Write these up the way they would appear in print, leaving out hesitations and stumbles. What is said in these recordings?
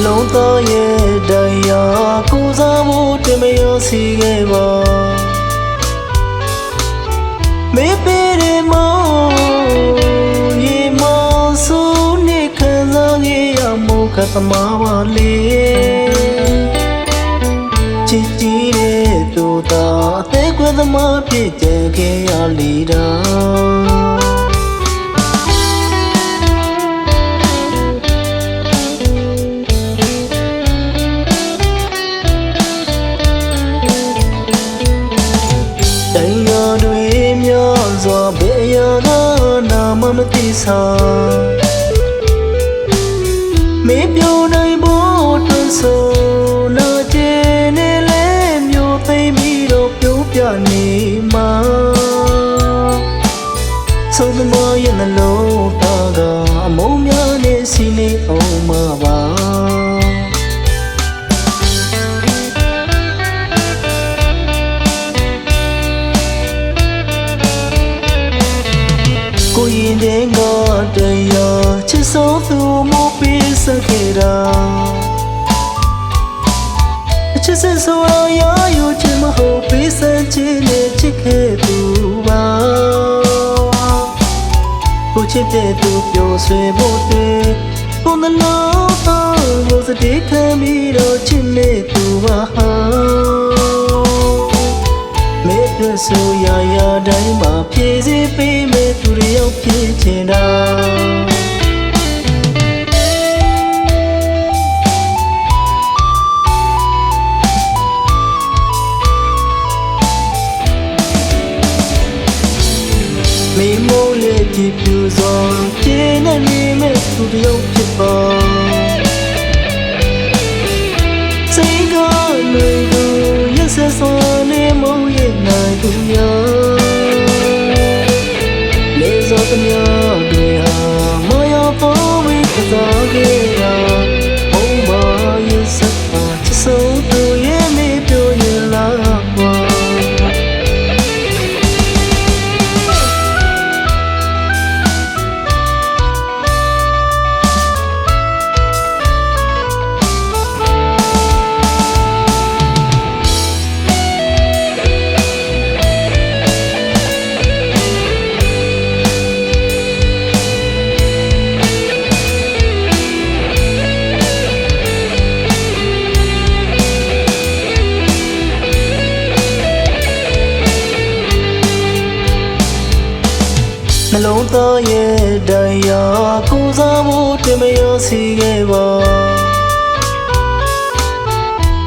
လုံးသားရဲ့တရားကိုစားဖို့တင်မရစီခဲ့ပါမေးပေးတယ်မောရေမောဆိုနေခံစားခဲ့ရမို့ခတ်သမားပါလေချစ်ကြည့်တဲ့သူသားအသေးကွယ်သမားဖြစ်ကြခဲ့ရလေတာမသိစားမေပြောနိုင်ဖို့တွန်းဆိုနာကျင်နေလဲမျိုးသိမ်းပြီးတော့ပြိုးပြနေမှာဆုံးသမားရဲ့နှလုံးသားကအမုန်းများနဲ့စီနေအောင်မှာပါကိုရင်တဲ့ငါတရားချစ်ဆုံးသူမပေးစခဲ့တာအချစ်စဆိုရရချင်မဟုတ်ပေးစချင်နဲ့ချစ်ခဲ့သူပါကိုချစ်တဲ့သူပြောဆွေဖို့တွေ့ကိုယ်နှလုံးသားကိုစတဲ့ခံပြီးတော့ချစ်နေသူပါမေ့ပြဆိုရတိုင်းမှာဖြည့်စည်ပေးမယ်သူတွေရောက်ဖြစ်ချင်တာမိမိုးလေးကြည့်ပြူစွာကျင်းနေမိမဲ့သူတွေရောက်ဖြစ်ပါစိတ်ကလွယ်သူရဆက်စွာနေမို့ရဲ့နိုင်သူများလေစောတများတွေဟာမရပေါ်ဝိကစားခဲ့တာဘုံမာရဲ့စက်ပါချစ်ဆုံးသူရဲ့မေပြောရင်လာပါနှလုံးသားရဲ့တရားကိုစားဖို့တင်မရစီခဲ့ပါ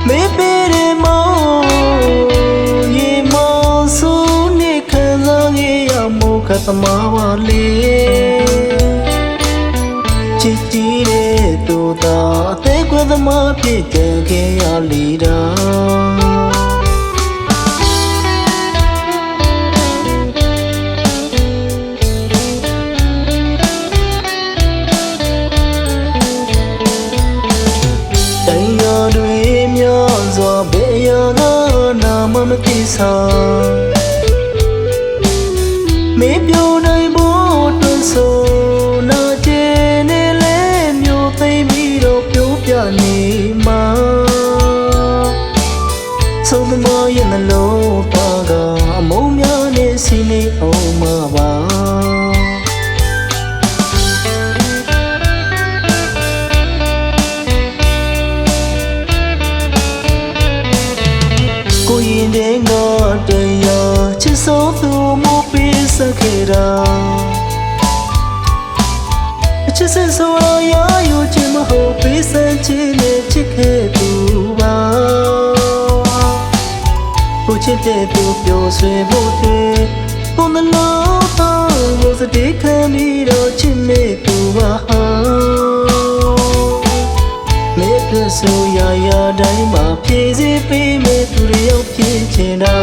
မေးပေးတယ်မောရေမောဆိုနေခံစားခဲ့ရမို့ခတ်သမားပါလေချစ်ကြည့်တဲ့သူသားအသေးကွယ်သမားဖြစ်ကြခဲ့ရလေတာမသိစားမေပြောနိုင်ဖို့တွန်းဆိုနာကျင်နေလဲမျိုးသိမ်းပြီးတော့ပြိုးပြနေမှာဆုံးသမားရဲ့နှလုံးသားကအမုန်းများနဲ့စီနေအောင်မှာပါကိုရင်တဲ့ငါတရားချစ်ဆုံးသူမပေးစခဲ့တာအချစ်စဆိုရရချင်မဟုတ်ပေးစချင်နဲ့ချစ်ခဲ့သူပါကိုချစ်တဲ့သူပြောဆွေဖို့တွေ့ကိုယ်နှလုံးသားကိုစတဲ့ခံပြီးတော့ချစ်နေသူပါမေ့ပြဆိုရတိုင်းမှာဖြည့်စည်ပေးမယ်သူတွေရောက်ဖြစ်ချင်တာ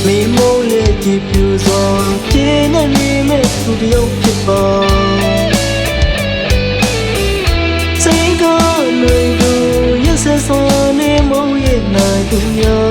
မိမိုးလေးကြည့်ပြူစွာကျင်းနေမိမဲ့သူတွေရောက်ဖြစ်ပါစိတ်ကလွယ်သူရဆက်စွာနေမို့ရဲ့နိုင် သူများ